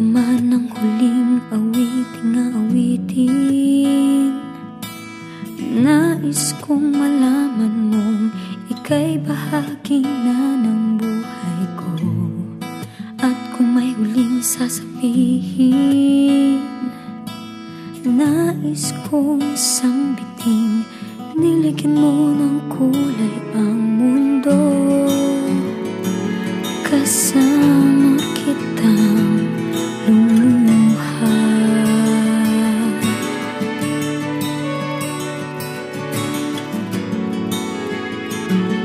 naman ang huling awiting nais kong malaman mong ika'y bahagi na ng buhay ko. At kung may huling sasabihin, nais kong sambiting, nilagyan mo ng kulay ang mundo. Kasama kitang lumuha.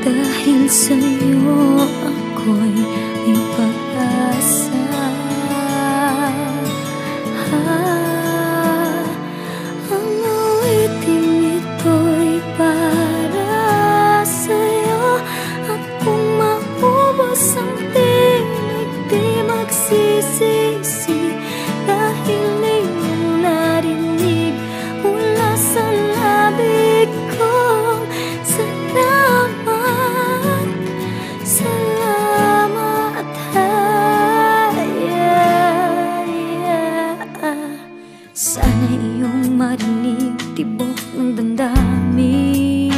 Dahil sa'yo ako'y may pag-asa. Ang awiting ito'y para sa'yo. At kung maubos ang tinig, di magsisisi. Dahil iyong narinig mula sa labi ko. Salamat, salamat, sana iyong marinig tibok ng damdamin.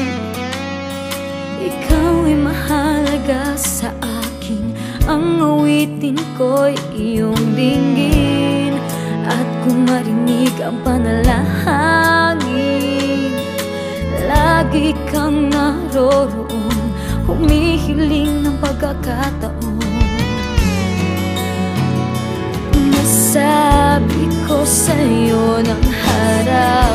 Ikaw ay mahalaga sa akin, ang awitin ko'y iyong dinggin. At kung marinig ang panalangin, lagi kang naroroon, humihiling ng pagkakataon. Nasabi ko sa'yo ng harap,